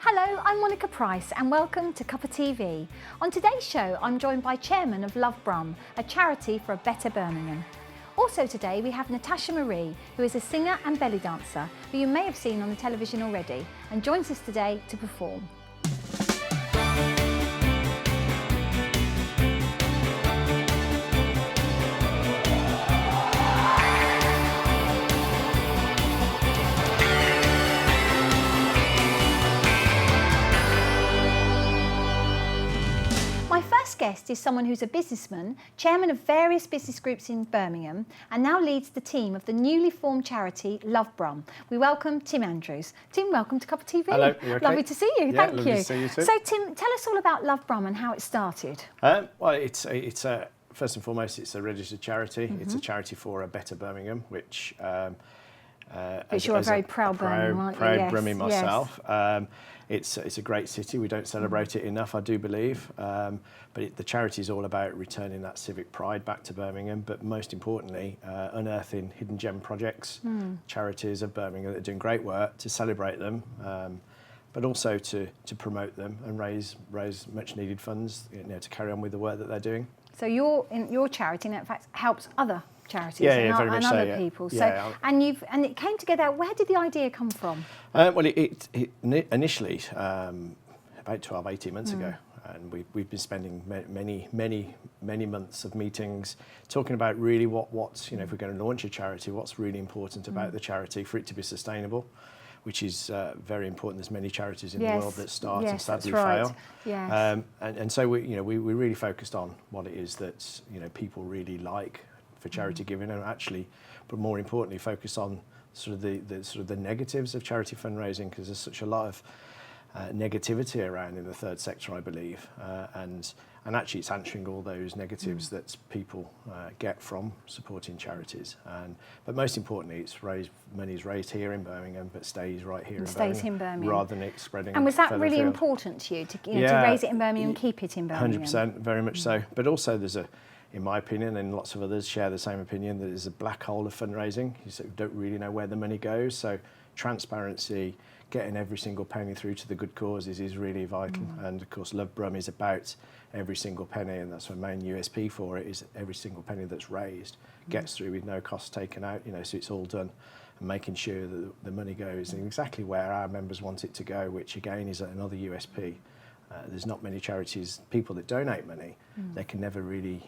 Hello, I'm Monica Price and welcome to Cuppa TV. On today's show, I'm joined by Chairman of Love Brum, a charity for a better Birmingham. Also today we have Natasha Marie, who is a singer and belly dancer, who you may have seen on the television already, and joins us today to perform. My first guest is someone who's a businessman, chairman of various business groups in Birmingham, and now leads the team of the newly formed charity Love Brum. We welcome Tim Andrews. Tim, welcome to Cuppa TV. Hello, you okay? Lovely to see you, yeah, thank you. Lovely to see you too. So Tim, tell us all about Love Brum and how it started. Well, it's first and foremost, it's a registered charity. It's a charity for a better Birmingham, which You're a very proud Birmingham, aren't you? Proud Brummie Yes. myself. It's a great city. We don't celebrate it enough, I do believe. But the charity is all about returning that civic pride back to Birmingham, but most importantly, unearthing hidden gem projects, charities of Birmingham that are doing great work, to celebrate them, but also to promote them and raise much needed funds, to carry on with the work that they're doing. So your charity, in fact, helps other charities very much so, other people. So and it came together. Where did the idea come from? Well, it initially about 12-18 months ago, and we've been spending many months of meetings talking about really what's if we're going to launch a charity, what's really important about the charity for it to be sustainable, which is very important. There's many charities in the world that start and sadly fail. Yes. And so we really focused on what it is that people really like for charity giving, and actually, but more importantly, focus on sort of the negatives of charity fundraising, because there's such a lot of negativity around in the third sector, I believe, and actually it's answering all those negatives that people get from supporting charities. But most importantly, money's raised here in Birmingham, but stays right here in Birmingham, rather than it spreading. And was that further really afield. important to you to raise it in Birmingham and keep it in Birmingham? 100%, very much so. But also there's in my opinion, and lots of others share the same opinion, that there's a black hole of fundraising. You sort of don't really know where the money goes. So transparency, getting every single penny through to the good causes is really vital. And of course, Love Brum is about every single penny, and that's our main USP for it, is every single penny that's raised gets through with no cost taken out, so it's all done, and making sure that the money goes in exactly where our members want it to go, which again is another USP. There's not many charities, people that donate money, they can never really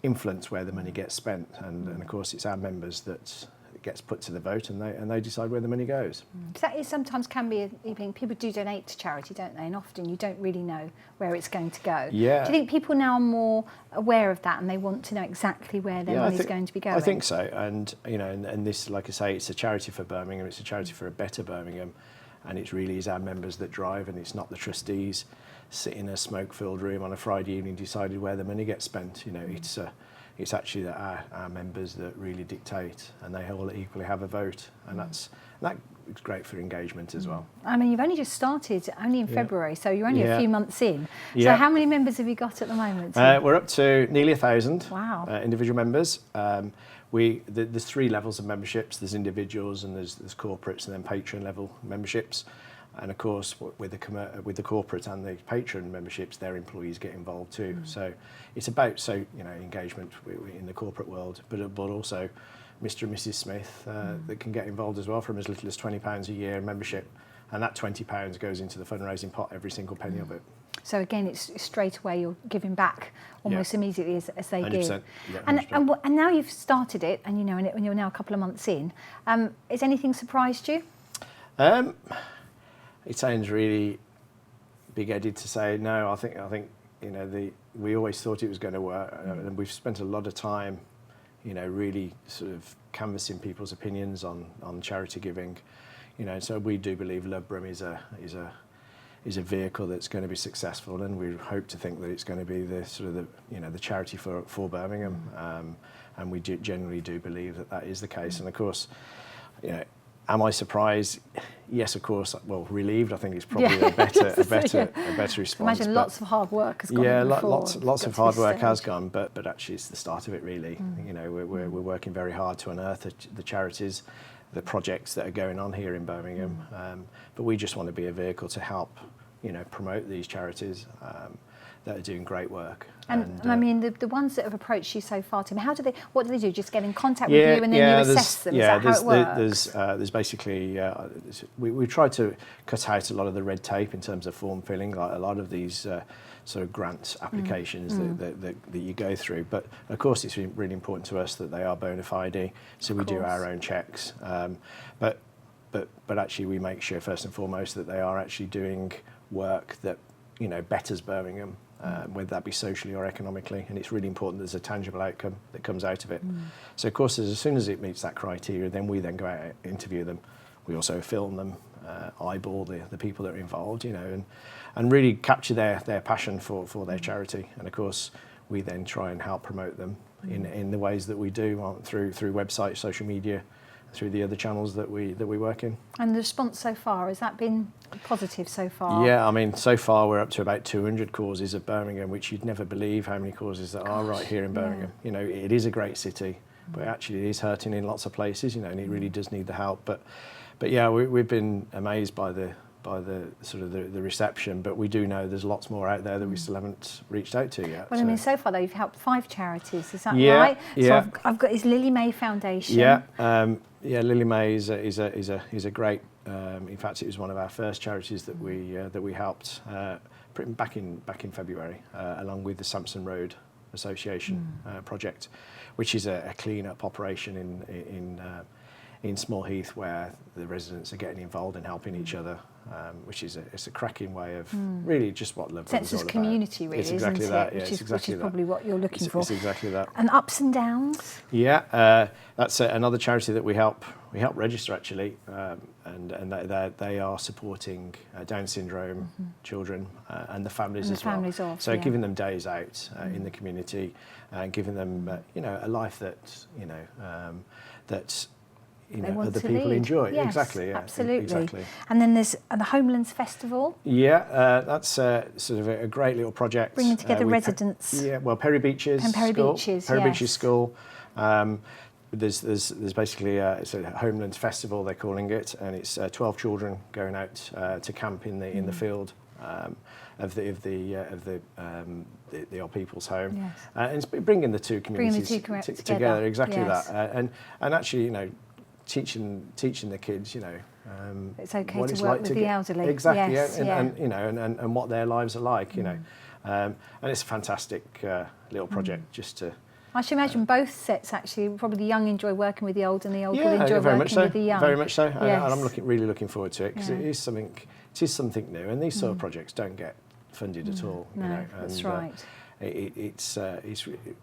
influence where the money gets spent, and of course it's our members that it gets put to the vote, and they decide where the money goes. That sometimes can be people do donate to charity, don't they? And often you don't really know where it's going to go. Yeah. Do you think people now are more aware of that, and they want to know exactly where their money's going to be going? I think so, and and this, like I say, it's a charity for Birmingham. It's a charity for a better Birmingham, and it really is our members that drive, and it's not the trustees sit in a smoke-filled room on a Friday evening decided where the money gets spent. It's actually that our members that really dictate, and they all equally have a vote, and that's great for engagement as well. I mean, you've only just started, only in February, so you're only a few months in. So Yeah. how many members have you got at the moment? We're up to nearly 1,000 Wow. individual members. There's three levels of memberships. There's individuals, and there's corporates, and then patron level memberships. And of course, with the corporate and the patron memberships, their employees get involved too. So it's about engagement in the corporate world, but also Mr. and Mrs. Smith that can get involved as well, from as little as £20 a year membership, and that £20 goes into the fundraising pot, every single penny of it. So again, it's straight away you're giving back almost immediately as they 100%, give. yeah, And now you've started it, and and you're now a couple of months in. Has anything surprised you? It sounds really big-headed to say no. I think we always thought it was going to work, and we've spent a lot of time, really sort of canvassing people's opinions on charity giving, So we do believe Love Brum is a vehicle that's going to be successful, and we hope to think that it's going to be the charity for Birmingham, and we generally do believe that is the case. And of course, am I surprised? Yes, of course. Well, relieved. I think it's probably a better response. Imagine lots of hard work has gone. Yeah, before lots of hard work has gone, but actually it's the start of it really. We're working very hard to unearth the charities, the projects that are going on here in Birmingham. But we just want to be a vehicle to help, promote these charities that are doing great work. And I mean, the ones that have approached you so far, Tim, what do they do? Just get in contact with you and then you assess them? Is that how it works? There's basically, we try to cut out a lot of the red tape in terms of form filling, like a lot of these sort of grant applications that you go through. But of course, it's really important to us that they are bona fide, so we do our own checks. But actually, we make sure first and foremost that they are actually doing work that betters Birmingham. Whether that be socially or economically, and it's really important there's a tangible outcome that comes out of it. So of course, as soon as it meets that criteria, then we then go out and interview them. We also film them, eyeball the people that are involved, and really capture their passion for their charity. And of course, we then try and help promote them in the ways that we do through websites, social media, through the other channels that we work in. And the response so far, has that been positive so far? Yeah, I mean, so far we're up to about 200 causes of Birmingham, which you'd never believe how many causes there are right here in Birmingham. It is a great city, but actually it is hurting in lots of places, and it really does need the help. But yeah, we've been amazed by the sort of the reception, but we do know there's lots more out there that we still haven't reached out to yet. Well, I mean, so far though, you've helped 5 charities, is that right? Yeah. So I've got his Lily May Foundation. Yeah, Lily May is a great. In fact, it was one of our first charities that we helped back in February, along with the Sampson Road Association project, which is a clean-up operation in Small Heath, where the residents are getting involved and helping each other, which is a cracking way of really just what Love Brother is all about. Sense of community, really, it's exactly isn't that. it? Yeah, Which is probably what you're looking for. It's exactly that. And ups and downs. Yeah, that's another charity that we help register actually, and they are supporting Down syndrome children and the families as well. So giving them days out in the community, and giving them a life that other people lead. enjoy. Yes, Exactly. Yeah, absolutely. Exactly. And then there's the Homelands Festival. Yeah, that's sort of a great little project. Bringing together residents. Perry Beaches School. There's basically it's a Homelands Festival, they're calling it, and it's 12 children going out to camp in the field of the Old People's Home. Yes. And it's bringing the two communities together. Exactly that. And actually, teaching the kids, it's okay what to it's work like with the elderly. Exactly, yes, and what their lives are like, and it's a fantastic little project just to. I should imagine both sets actually. Probably the young enjoy working with the old, and the old will enjoy very working much so. with the young. Very much so, Yes. and I'm really looking forward to it because it is something new, and these sort of projects don't get funded at all. No, that's right. It's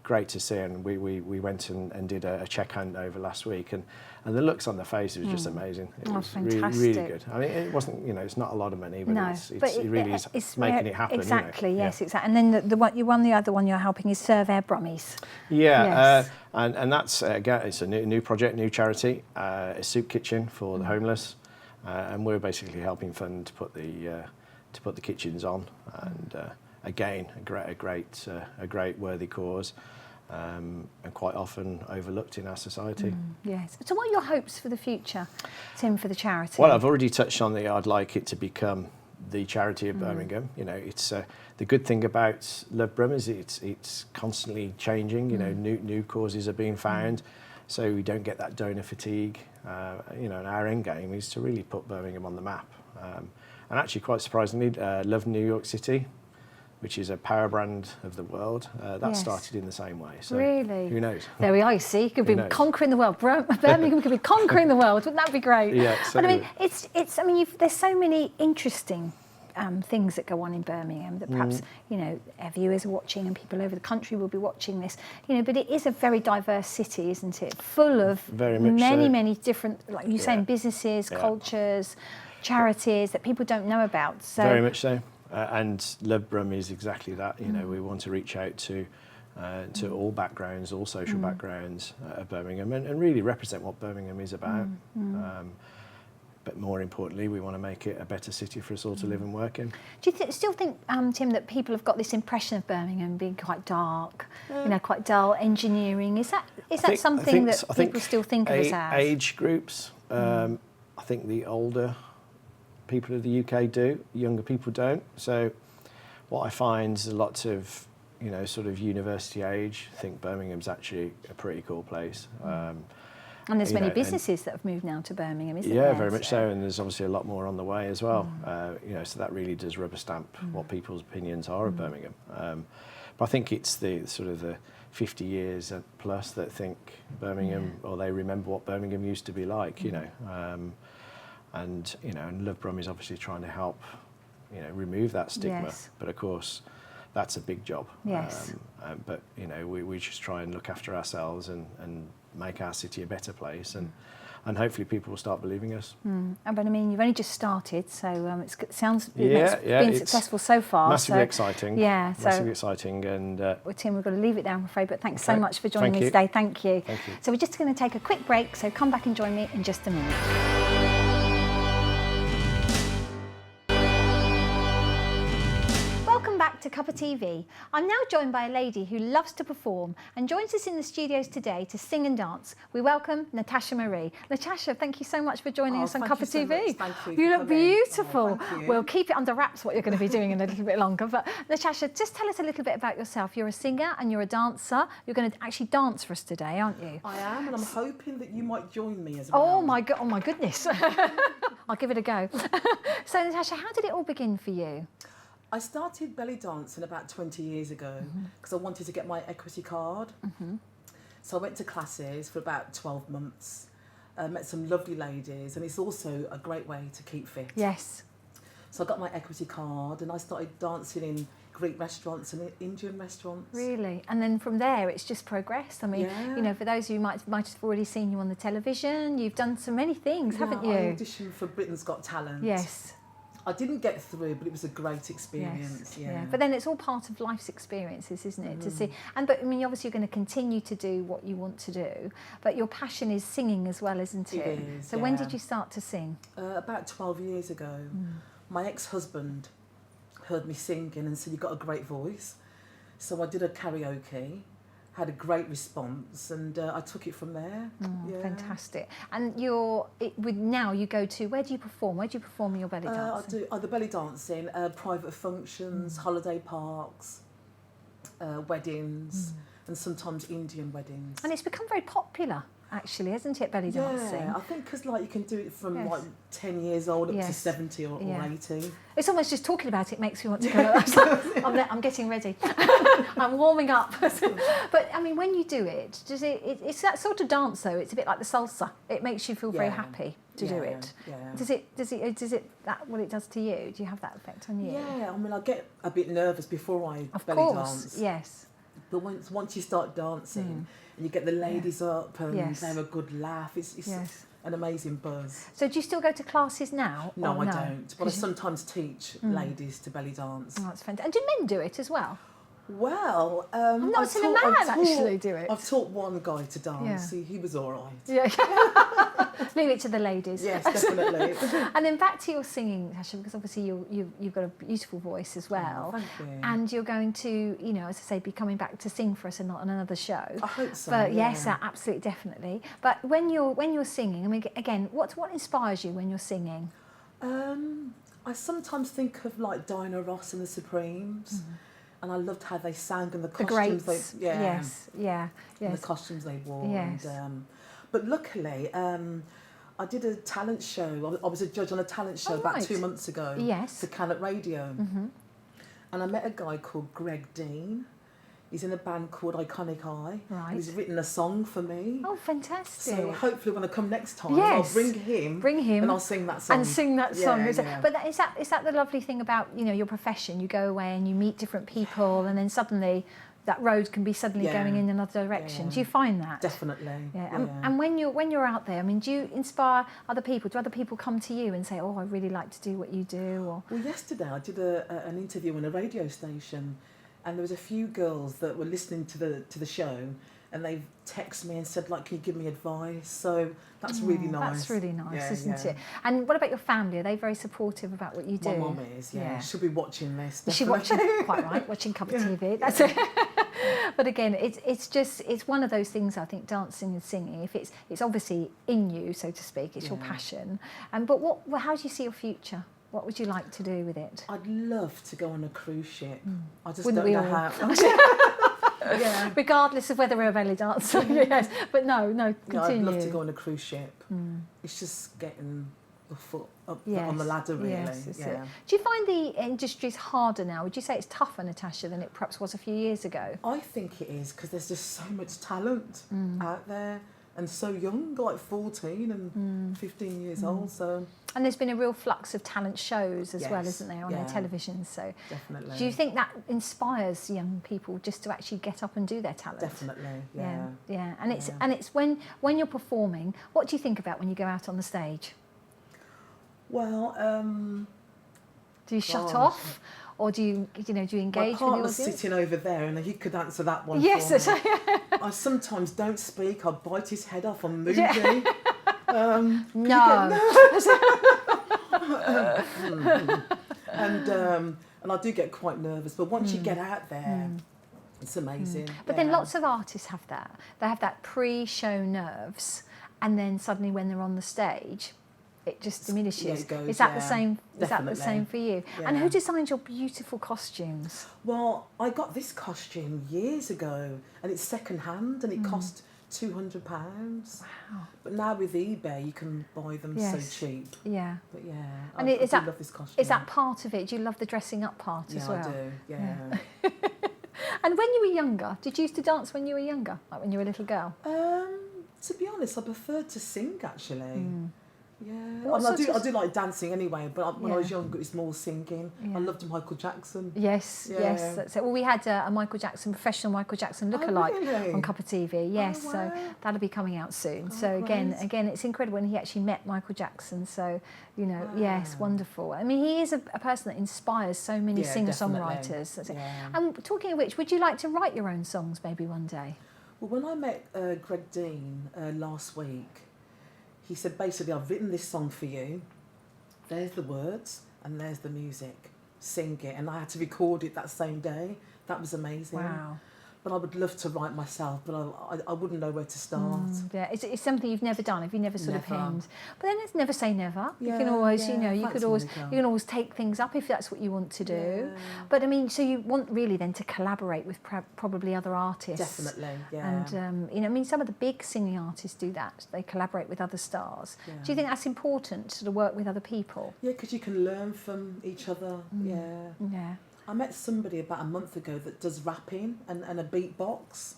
great to see, and we went and did a check handover last week, and the looks on their faces was just amazing. It was fantastic. really good. I mean, it wasn't, it's not a lot of money, but it really is making it happen. Exactly, yes, exactly. And then the other one you're helping is Serve Air Brummies. Yeah, yes. And that's again, it's a new project, new charity, a soup kitchen for the homeless, and we're basically helping fund to put the kitchens on, and again, a great worthy cause. And quite often overlooked in our society. Yes. So what are your hopes for the future, Tim, for the charity? Well, I've already touched on I'd like it to become the charity of Birmingham. It's the good thing about Love Brum is it's constantly changing. New causes are being found, so we don't get that donor fatigue. And our end game is to really put Birmingham on the map. And actually, quite surprisingly, Love New York City, which is a power brand of the world, started in the same way. So really? Who knows? There we are, you see. Could be conquering the world. Birmingham could be conquering the world. Wouldn't that be great? Yeah, but I mean, there's so many interesting things that go on in Birmingham that perhaps, our viewers are watching and people over the country will be watching this, but it is a very diverse city, isn't it? Full of many different, like you're saying, businesses, cultures, charities that people don't know about. So very much so. And Love Brum is exactly that. We want to reach out to all backgrounds, all social backgrounds of Birmingham, and really represent what Birmingham is about. But more importantly, we want to make it a better city for us all to live and work in. Do you still think, Tim, that people have got this impression of Birmingham being quite dark, quite dull, engineering? Is that something that people still think of us as? Age groups I think the older people of the UK do, younger people don't. So what I find is lots of, sort of university age, I think Birmingham's actually a pretty cool place. And there's many businesses that have moved now to Birmingham, isn't there? Yeah, very much so, and there's obviously a lot more on the way as well. So that really does rubber stamp what people's opinions are of Birmingham. But I think it's the sort of the 50 years plus that think Birmingham, or they remember what Birmingham used to be like, and Loughborough is obviously trying to help, remove that stigma. Yes. But of course, that's a big job. Yes. But we just try and look after ourselves and make our city a better place, and hopefully people will start believing us. But I mean, you've only just started, so it sounds it's been successful so far. Massively exciting. Yeah, massively exciting. And well, Tim, we've got to leave it there, I'm afraid. But thanks so much for joining me you. today. Thank you. Thank you. So we're just going to take a quick break. So come back and join me in just a minute. Welcome back to Cuppa TV. I'm now joined by a lady who loves to perform and joins us in the studios today to sing and dance. We welcome Natasha Marie. Natasha, thank you so much for joining us on Cuppa TV. Thank you. You look beautiful. Thank you. We'll keep it under wraps what you're going to be doing in a little bit longer. But Natasha, just tell us a little bit about yourself. You're a singer and you're a dancer. You're going to actually dance for us today, aren't you? I am, and I'm hoping that you might join me as well. Oh my goodness. I'll give it a go. So Natasha, how did it all begin for you? I started belly dancing about 20 years ago because I wanted to get my equity card. So I went to classes for about 12 months, met some lovely ladies, and it's also a great way to keep fit. Yes. So I got my equity card and I started dancing in Greek restaurants and Indian restaurants. Really? And then from there it's just progressed. I mean, Yeah. for those who might have already seen you on the television, you've done so many things, haven't you? I auditioned for Britain's Got Talent. Yes. I didn't get through, but it was a great experience. Yes, yeah. But then it's all part of life's experiences, isn't it? To see, but I mean, obviously, you're going to continue to do what you want to do, but your passion is singing as well, isn't it? It is. So when did you start to sing? About 12 years ago. My ex-husband heard me singing and said, "You've got a great voice." So I did a karaoke. Had a great response, and I took it from there. Fantastic. And now you go to, where do you perform? Where do you perform your belly dancing? I do either belly dancing, private functions, holiday parks, weddings, and sometimes Indian weddings. And it's become very popular, actually, hasn't it, belly dancing? Yeah, I think because you can do it from Yes. 10 years old up to Yes. 70 or 80. It's almost just talking about it makes me want to go. I'm getting ready. I'm warming up. But I mean, when you do it, it's that sort of dance though. It's a bit like the salsa. It makes you feel very happy to do it. Yeah. Does it that what it does to you? Do you have that effect on you? Yeah, I mean, I get a bit nervous before I Of belly course. dance. Yes. But once you start dancing and you get the ladies up and Yes. they have a good laugh, it's Yes. an amazing buzz. So do you still go to classes now? No, or I don't. But I sometimes teach ladies to belly dance. Oh, that's fantastic. And do men do it as well? Well, I've not seen a man actually do it. I've taught one guy to dance. Yeah. He was all right. Yeah. Leave it to the ladies. Yes, definitely. And then back to your singing, Natasha, because obviously you've got a beautiful voice as well. Oh, thank you. And you're going to, as I say, be coming back to sing for us on another show. I hope so. But yeah. yes, absolutely, definitely. But when you're singing, I mean, again, what inspires you when you're singing? I sometimes think of Diana Ross and the Supremes. And I loved how they sang and the costumes. Greats. Yes. And the costumes they wore. Yes. And, but luckily, I did a talent show. I was a judge on a talent show about 2 months ago. Yes. For Canet Radio. And I met a guy called Greg Dean. He's in a band called Iconic Eye. Right. He's written a song for me. Oh, fantastic. So hopefully when I come next time, Yes. I'll bring him. And I'll sing that song. And sing that song. Yeah. But is that the lovely thing about, your profession? You go away and you meet different people and then suddenly that road can be suddenly going in another direction. Yeah. Do you find that? Definitely. Yeah. And when you're out there, I mean, do you inspire other people? Do other people come to you and say, "Oh, I really like to do what you do"? Or Well, yesterday I did an interview on a radio station, and there was a few girls that were listening to the show, and they texted me and said, "Can you give me advice?" So that's really nice. That's really nice, Yeah, isn't yeah. it? And what about your family? Are they very supportive about what you do? My mum is, yeah. She'll be watching this. Is she watching? Quite right, watching Cuppa TV. That's it. But again, it's one of those things. I think dancing and singing, if it's obviously in you, so to speak, it's your passion. But how do you see your future? What would you like to do with it? I'd love to go on a cruise ship. I just Wouldn't don't we know all? how. Yeah. Regardless of whether we're a belly dancer, yes. But no, Yeah, continue. I'd love to go on a cruise ship. It's just getting the foot up on the ladder, really. Yes, yeah. Do you find the industry's harder now? Would you say it's tougher, Natasha, than it perhaps was a few years ago? I think it is because there's just so much talent out there, and so young, like 14 and 15 years old. So. And there's been a real flux of talent shows as well, Yes, isn't there, on their television? So definitely. do you think that inspires young people just to actually get up and do their talent? Definitely, yeah. Yeah. And it's when you're performing, what do you think about when you go out on the stage? Well, do you shut off, or do you engage with the my partner's audience? sitting over there, and he could answer that one. Yes, for me. I sometimes don't speak. I bite his head off. I'm moody. No. And I do get quite nervous, but once you get out there, it's amazing. But then lots of artists have that. They have that pre-show nerves, and then suddenly when they're on the stage, it just diminishes. Yeah, it goes, is that the same? Is that the definitely. same for you? Yeah. And who designed your beautiful costumes? Well, I got this costume years ago, and it's second hand, and it cost £200. Wow. But now with eBay, you can buy them so cheap. Yeah. But yeah, And I do love this costume. Is that part of it? Do you love the dressing up part as well? I do. Yeah. And when you were younger, did you used to dance when you were younger, like when you were a little girl? To be honest, I preferred to sing actually. Yeah, What I sort of- do like dancing anyway, but when I was Yeah. younger, it was more singing. Yeah. I loved Michael Jackson. Yes, Yeah. yes, that's it. Well, we had a professional Michael Jackson lookalike really? on Cuppa TV. Yes, wow. so that'll be coming out soon. Oh, so again, great. it's incredible when he actually met Michael Jackson. So yes, Wow. wonderful. I mean, he is a person that inspires so many Yeah, singer-songwriters. That's it. Yeah. And talking of which, would you like to write your own songs maybe one day? Well, when I met Greg Dean last week, he said basically, I've written this song for you. There's the words and there's the music. Sing it. And I had to record it that same day. That was amazing. Wow. But I would love to write myself, but I wouldn't know where to start. Yeah, it's something you've never done. Have you never sort of Never. hemmed? But then it's never say never. You can Yeah, always, yeah, you thanks, could always, Monica. you can always take things up if that's what you want to do. Yeah. But I mean, so you want really then to collaborate with probably other artists. Definitely, yeah. And I mean, some of the big singing artists do that. They collaborate with other stars. Yeah. Do you think that's important to work with other people? Yeah, because you can learn from each other. Yeah. Yeah. I met somebody about a month ago that does rapping and a beatbox.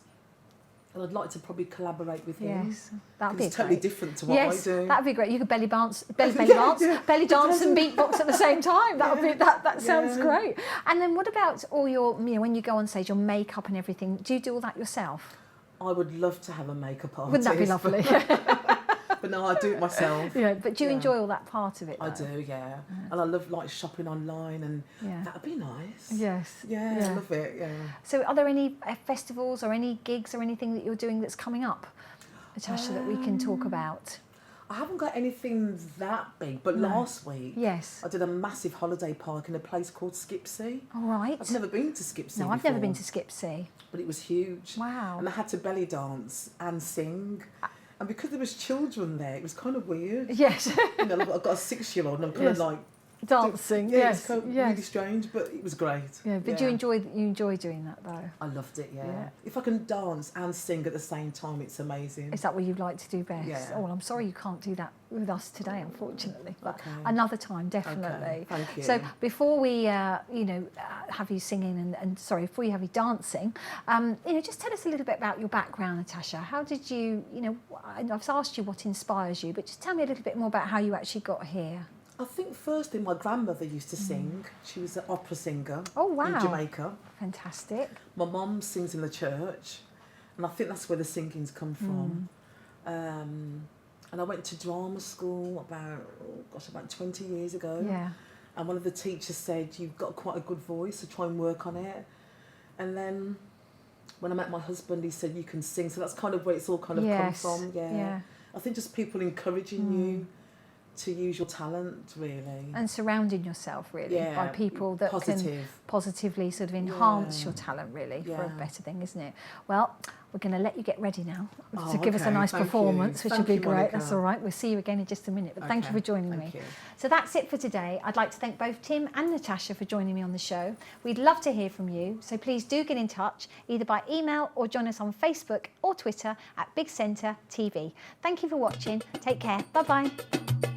And I'd like to probably collaborate with him. Yes, that'd be It's totally great. different to what Yes, I do. that'd be great. You could belly dance, belly Yeah, dance, yeah. belly dance and beatbox at the same time. That would be that sounds Yeah. great. And then what about all your, when you go on stage, your makeup and everything? Do you do all that yourself? I would love to have a makeup artist. Wouldn't that be lovely? But no, I do it myself. Yeah, but do you Yeah. enjoy all that part of it? I though? do, yeah. And I love like shopping online, and Yeah. that'd be nice. Yes. Yeah, I love it. Yeah. So are there any festivals or any gigs or anything that you're doing that's coming up, Natasha, that we can talk about? I haven't got anything that big, but last week Yes. I did a massive holiday park in a place called Skipsea. All right. I've never been to Skipsea No, I've never been to before, Skipsea. but it was huge. Wow. And I had to belly dance and sing. And because there was children there, it was kind of weird. Yes. You know, I've got a 6-year-old and I'm kind Yes. of like, Dancing. yeah, Yes. it's kind of yes. really strange, but it was great. Yeah, but you enjoy doing that though. I loved it, yeah. Yeah. If I can dance and sing at the same time, it's amazing. Is that what you'd like to do best? Yeah. Oh, well, I'm sorry you can't do that with us today, unfortunately. But Okay. another time, definitely. Okay, thank you. So before we, have you singing before you have you dancing, just tell us a little bit about your background, Natasha. How did you, I've asked you what inspires you, but just tell me a little bit more about how you actually got here. I think firstly my grandmother used to sing. She was an opera singer Oh, wow. in Jamaica. Fantastic. My mum sings in the church, and I think that's where the singing's come from. And I went to drama school about 20 years ago. Yeah. And one of the teachers said, you've got quite a good voice, so try and work on it. And then when I met my husband, he said, you can sing. So that's kind of where it's all kind of Yes. come from. Yeah. Yeah. I think just people encouraging you to use your talent, really. And surrounding yourself, really, by people that can positively sort of enhance your talent, really, for a better thing, isn't it? Well, we're going to let you get ready now to give us a nice performance, which would be great. Monica. That's all right. We'll see you again in just a minute. But thank you for joining me. So that's it for today. I'd like to thank both Tim and Natasha for joining me on the show. We'd love to hear from you. So please do get in touch, either by email or join us on Facebook or Twitter at Big Centre TV. Thank you for watching. Take care. Bye-bye.